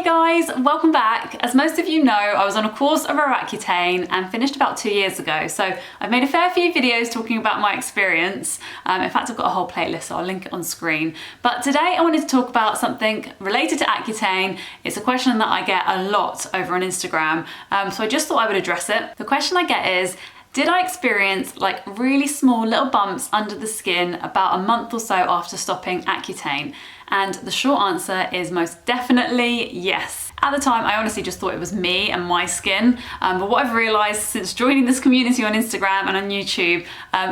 guys, welcome back. As most of you know, I was on a course of Accutane and finished about 2 years ago. So I've made a fair few videos talking about my experience. In fact, I've got a whole playlist, so I'll link it on screen. But today I wanted to talk about something related to Accutane. It's a question that I get a lot over on Instagram. So I just thought I would address it. The question I get is, did I experience like really small little bumps under the skin about a month or so after stopping Accutane? And the short answer is most definitely yes. At the time, I honestly just thought it was me and my skin. But what I've realized since joining this community on Instagram and on YouTube,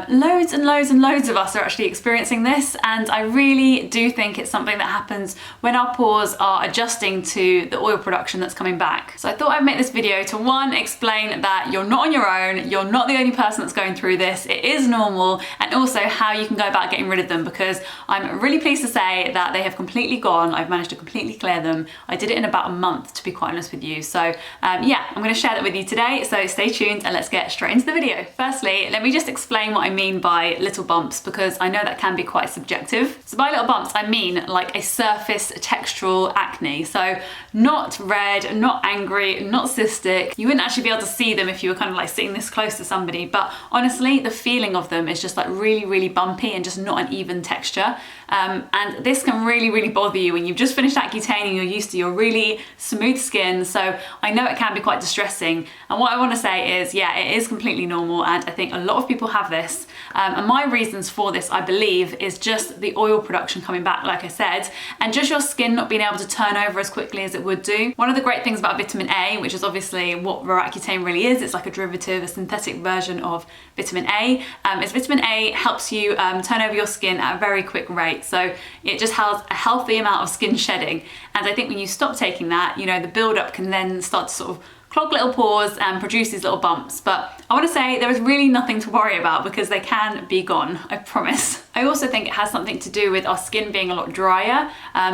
loads and loads and loads of us are actually experiencing this. And I really do think it's something that happens when our pores are adjusting to the oil production that's coming back. So I thought I'd make this video to one, explain that you're not on your own, you're not the only person that's going through this, it is normal, and also how you can go about getting rid of them, because I'm really pleased to say that they have completely gone. I've managed to completely clear them. I did it in about a month, to be quite honest with you. So yeah, I'm going to share that with you today, so stay tuned and let's get straight into the video. Firstly, let me just explain what I mean by little bumps, because I know that can be quite subjective. So by little bumps, I mean like a surface textural acne. So not red, not angry, not cystic. You wouldn't actually be able to see them if you were kind of like sitting this close to somebody, but honestly, the feeling of them is just like really, really bumpy and just not an even texture. And this can really bother you when you've just finished Accutane and you're used to your really smooth skin. So I know it can be quite distressing. And what I want to say is, yeah, it is completely normal, and I think a lot of people have this. And my reasons for this, I believe, is just the oil production coming back, like I said, and just your skin not being able to turn over as quickly as it would do. One of the great things about vitamin A, which is obviously what Accutane really is, it's like a derivative, a synthetic version of vitamin A, is vitamin A helps you turn over your skin at a very quick rate. So it just has a healthy amount of skin shedding. And I think when you stop taking that, you know, the buildup can then start to sort of clog little pores and produce these little bumps. But I want to say there is really nothing to worry about, because they can be gone, I promise. I also think it has something to do with our skin being a lot drier,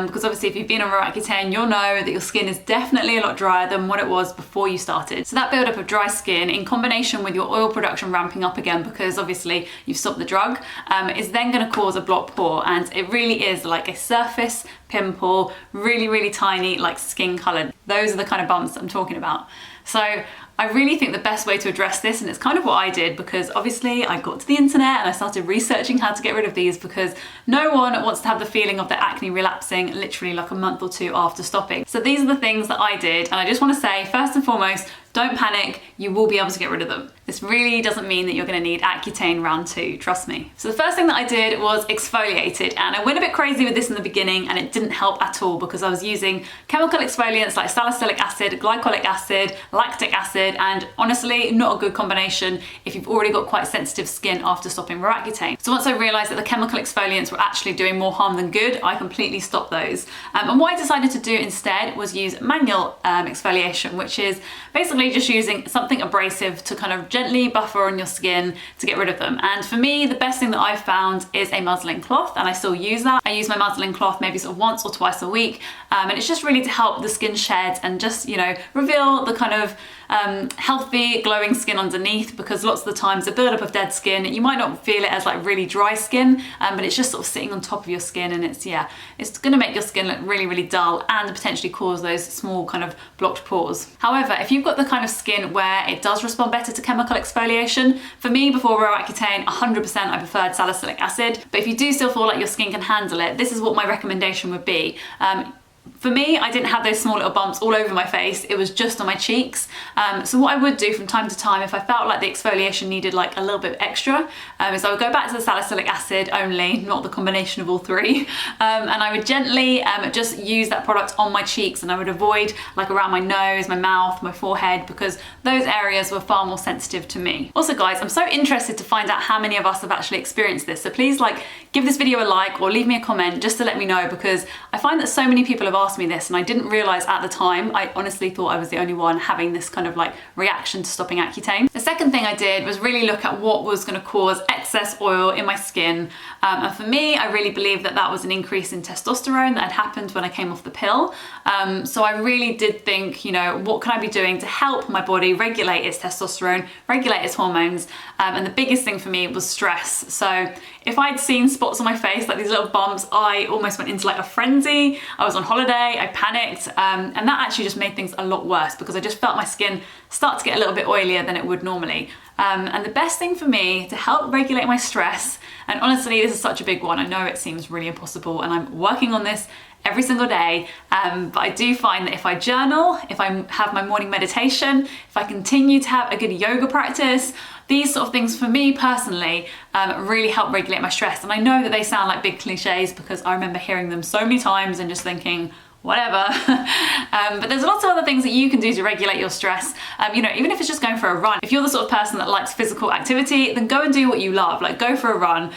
because obviously if you've been on Accutane, you'll know that your skin is definitely a lot drier than what it was before you started. So that buildup of dry skin in combination with your oil production ramping up again, because obviously you've stopped the drug, is then going to cause a blocked pore. And it really is like a surface pimple, really tiny, like skin colored. Those are the kind of bumps that I'm talking about. So I really think the best way to address this, and it's kind of what I did, because obviously I got to the internet and I started researching how to get rid of these, because no one wants to have the feeling of their acne relapsing literally like a month or two after stopping. So these are the things that I did, and I just want to say, first and foremost, don't panic, you will be able to get rid of them. This really doesn't mean that you're going to need Accutane round 2, trust me. So the first thing that I did was exfoliated, and I went a bit crazy with this in the beginning and it didn't help at all, because I was using chemical exfoliants like salicylic acid, glycolic acid, lactic acid, and honestly, not a good combination if you've already got quite sensitive skin after stopping Accutane. So once I realized that the chemical exfoliants were actually doing more harm than good, I completely stopped those. And what I decided to do instead was use manual exfoliation, which is basically just using something abrasive to kind of gently buffer on your skin to get rid of them. And for me, the best thing that I've found is a muslin cloth, and I still use that. I use my muslin cloth maybe sort of once or twice a week, and it's just really to help the skin shed and just, you know, reveal the kind of healthy glowing skin underneath, because lots of the times the buildup of dead skin, you might not feel it as like really dry skin, but it's just sort of sitting on top of your skin, and it's, yeah, it's going to make your skin look really dull and potentially cause those small kind of blocked pores. However, if you've got the kind of skin where it does respond better to chemical exfoliation, for me before Accutane, 100% I preferred salicylic acid, but if you do still feel like your skin can handle it, this is what my recommendation would be. For me, I didn't have those small little bumps all over my face, it was just on my cheeks. So what I would do from time to time, if I felt like the exfoliation needed like a little bit extra, is I would go back to the salicylic acid only, not the combination of all three, and I would gently just use that product on my cheeks, and I would avoid like around my nose, my mouth, my forehead, because those areas were far more sensitive to me. Also guys, I'm so interested to find out how many of us have actually experienced this, so please like give this video a like or leave me a comment just to let me know, because I find that so many people have asked me this and I didn't realize at the time. I honestly thought I was the only one having this kind of like reaction to stopping Accutane. The second thing I did was really look at what was going to cause excess oil in my skin. And for me, I really believe that that was an increase in testosterone that had happened when I came off the pill. So I really did think, you know, what can I be doing to help my body regulate its testosterone, regulate its hormones? And the biggest thing for me was stress. So if I'd seen spots on my face, like these little bumps, I almost went into like a frenzy. I was on holiday, I panicked, and that actually just made things a lot worse because I just felt my skin start to get a little bit oilier than it would normally. And the best thing for me to help regulate my stress, and honestly, this is such a big one, I know it seems really impossible, and I'm working on this every single day, but I do find that if I journal, if I have my morning meditation, if I continue to have a good yoga practice, these sort of things for me personally really help regulate my stress. And I know that they sound like big cliches because I remember hearing them so many times and just thinking, whatever. But there's lots of other things that you can do to regulate your stress. You know, even if it's just going for a run. If you're the sort of person that likes physical activity, then go and do what you love. Like go for a run,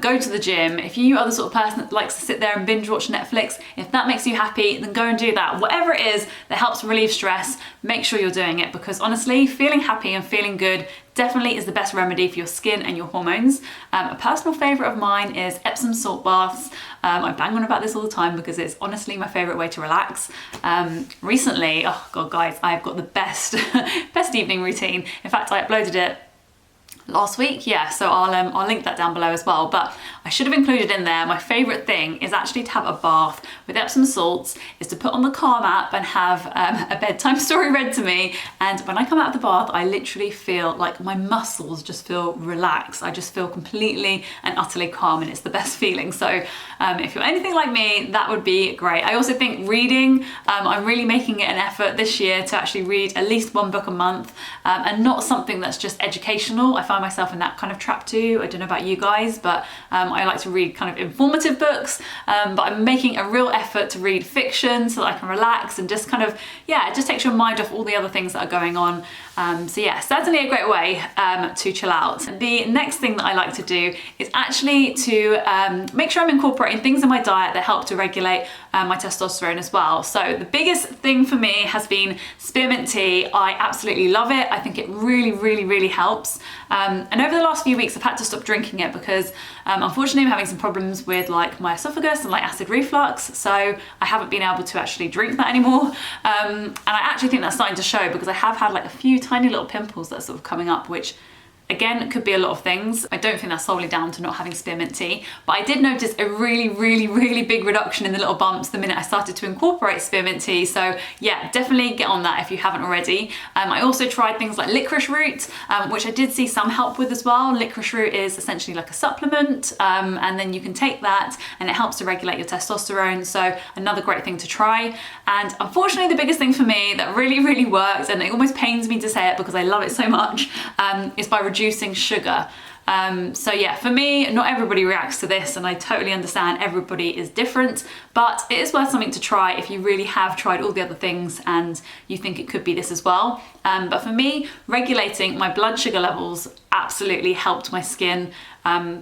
go to the gym. If you are the sort of person that likes to sit there and binge watch Netflix, if that makes you happy, then go and do that. Whatever it is that helps relieve stress, make sure you're doing it, because honestly, feeling happy and feeling good definitely is the best remedy for your skin and your hormones. A personal favourite of mine is Epsom salt baths. I bang on about this all the time because it's honestly my favourite way to relax. Recently, oh god guys, I've got the best evening routine. In fact, I uploaded it last week, yeah, so I'll link that down below as well. But I should have included in there, my favourite thing is actually to have a bath with Epsom salts, is to put on the Calm app and have a bedtime story read to me. And when I come out of the bath, I literally feel like my muscles just feel relaxed. I just feel completely and utterly calm, and it's the best feeling. So if you're anything like me, that would be great. I also think reading, I'm really making it an effort this year to actually read at least one book a month, and not something that's just educational. I find myself in that kind of trap too. I don't know about you guys, but I like to read kind of informative books, but I'm making a real effort to read fiction so that I can relax and just kind of, yeah, it just takes your mind off all the other things that are going on. So yeah, certainly a great way to chill out. The next thing that I like to do is actually to make sure I'm incorporating things in my diet that help to regulate my testosterone as well. So the biggest thing for me has been spearmint tea. I absolutely love it. I think it really helps. And over the last few weeks, I've had to stop drinking it because unfortunately I'm having some problems with like my esophagus and like acid reflux. So I haven't been able to actually drink that anymore. And I actually think that's starting to show because I have had like a few tiny little pimples that are sort of coming up, which again, could be a lot of things. I don't think that's solely down to not having spearmint tea, but I did notice a really big reduction in the little bumps the minute I started to incorporate spearmint tea. So yeah, definitely get on that if you haven't already. I also tried things like licorice root, which I did see some help with as well. Licorice root is essentially like a supplement, and then you can take that and it helps to regulate your testosterone. So another great thing to try. And unfortunately, the biggest thing for me that really works, and it almost pains me to say it because I love it so much, is by reducing sugar. So yeah, for me, not everybody reacts to this, and I totally understand everybody is different, but it is worth something to try if you really have tried all the other things and you think it could be this as well. But for me, regulating my blood sugar levels absolutely helped my skin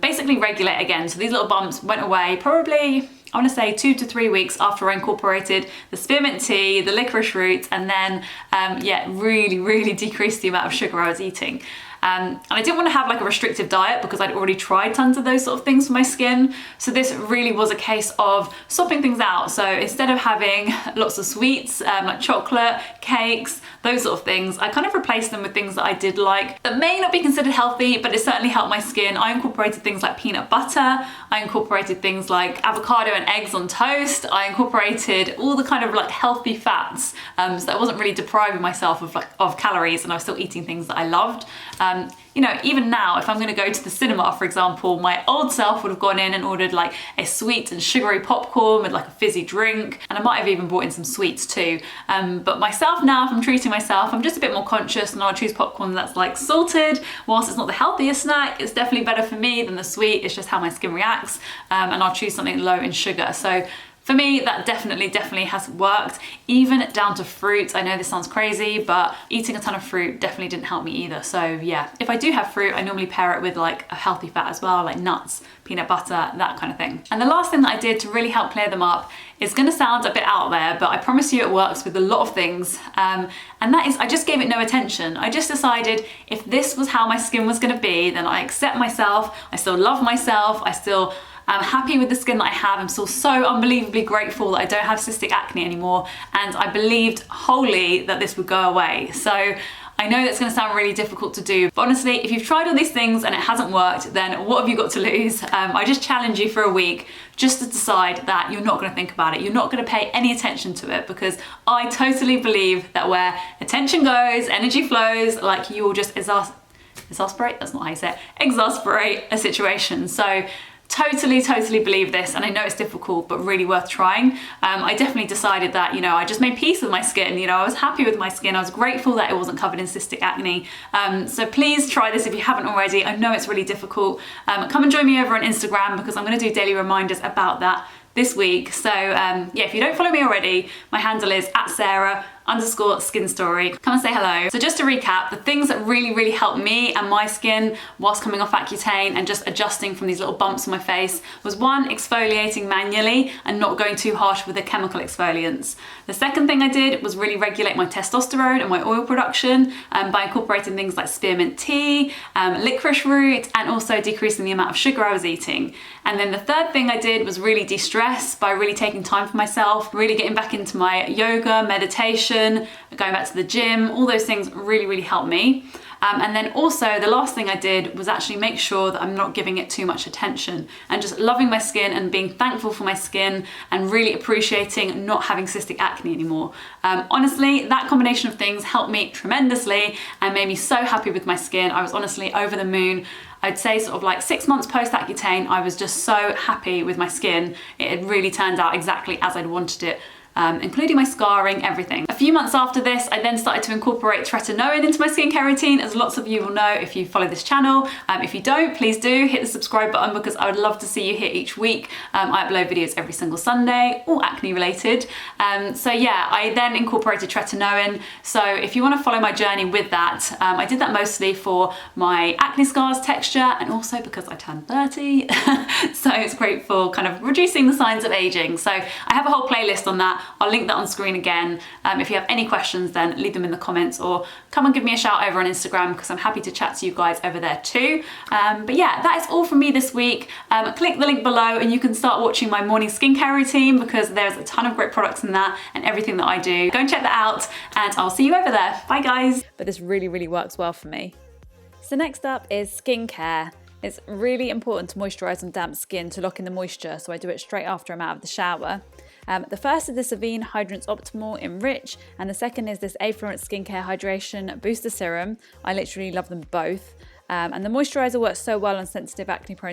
basically regulate again. So these little bumps went away probably, I want to say 2 to 3 weeks after I incorporated the spearmint tea, the licorice root, and then yeah, really decreased the amount of sugar I was eating. And I didn't want to have like a restrictive diet because I'd already tried tons of those sort of things for my skin. So this really was a case of swapping things out. So instead of having lots of sweets, like chocolate, cakes, those sort of things, I kind of replaced them with things that I did like that may not be considered healthy, but it certainly helped my skin. I incorporated things like peanut butter. I incorporated things like avocado and eggs on toast. I incorporated all the kind of like healthy fats, so that I wasn't really depriving myself of calories, and I was still eating things that I loved. You know, even now, if I'm going to go to the cinema, for example, my old self would have gone in and ordered like a sweet and sugary popcorn with like a fizzy drink, and I might have even brought in some sweets too. But myself now, if I'm treating myself, I'm just a bit more conscious, and I'll choose popcorn that's like salted. Whilst it's not the healthiest snack, it's definitely better for me than the sweet. It's just how my skin reacts, and I'll choose something low in sugar. So for me, that definitely has worked, even down to fruit. I know this sounds crazy, but eating a ton of fruit definitely didn't help me either. So yeah, if I do have fruit, I normally pair it with like a healthy fat as well, like nuts, peanut butter, that kind of thing. And the last thing that I did to really help clear them up is gonna sound a bit out there, but I promise you it works with a lot of things. And that is, I just gave it no attention. I just decided if this was how my skin was gonna be, then I accept myself, I still love myself, I'm happy with the skin that I have. I'm still so unbelievably grateful that I don't have cystic acne anymore. And I believed wholly that this would go away. So I know that's gonna sound really difficult to do, but honestly, if you've tried all these things and it hasn't worked, then what have you got to lose? I just challenge you for a week just to decide that you're not gonna think about it. You're not gonna pay any attention to it, because I totally believe that where attention goes, energy flows. Like, you will just exasperate, that's not how you say it, exasperate a situation. So totally believe this, and I know it's difficult, but really worth trying. I definitely decided that, you know, I just made peace with my skin. You know, I was happy with my skin. I was grateful that it wasn't covered in cystic acne. So please try this if you haven't already. I know it's really difficult. Come and join me over on Instagram, because I'm going to do daily reminders about that this week. So yeah, if you don't follow me already, my handle is @Sarah_skin story. Come and say hello. So just to recap, the things that really helped me and my skin whilst coming off Accutane and just adjusting from these little bumps on my face was, one, exfoliating manually and not going too harsh with the chemical exfoliants. The second thing I did was really regulate my testosterone and my oil production by incorporating things like spearmint tea, licorice root, and also decreasing the amount of sugar I was eating. And then the third thing I did was really de-stress by really taking time for myself, really getting back into my yoga, meditation, going back to the gym. All those things really helped me. And then also the last thing I did was actually make sure that I'm not giving it too much attention, and just loving my skin and being thankful for my skin and really appreciating not having cystic acne anymore. Honestly, that combination of things helped me tremendously and made me so happy with my skin. I was honestly over the moon. I'd say sort of like 6 months post Accutane, I was just so happy with my skin. It had really turned out exactly as I'd wanted it. Including my scarring, everything. A few months after this, I then started to incorporate TRETINOIN into my skincare routine, as lots of you will know if you follow this channel. If you don't, please do hit the subscribe button, because I would love to see you here each week. I upload videos every single Sunday, all acne related. So yeah, I then incorporated TRETINOIN. So if you want to follow my journey with that, I did that mostly for my acne scars texture, and also because I turned 30. So it's great for kind of reducing the signs of aging. So I have a whole playlist on that. I'll link that on screen again. If you have any questions, then leave them in the comments, or come and give me a shout over on Instagram, because I'm happy to chat to you guys over there too. But yeah, that is all from me this week. Click the link below and you can start watching my morning skincare routine, because there's a ton of great products in that and everything that I do. Go and check that out, and I'll see you over there. Bye guys. But this really works well for me. So next up is skincare. It's really important to moisturise on damp skin to lock in the moisture, so I do it straight after I'm out of the shower. The first is this Avene Hydrance Optimal in Rich, and the second is this Afluent Skincare Hydration Booster Serum. I literally love them both. And the moisturiser works so well on sensitive acne prone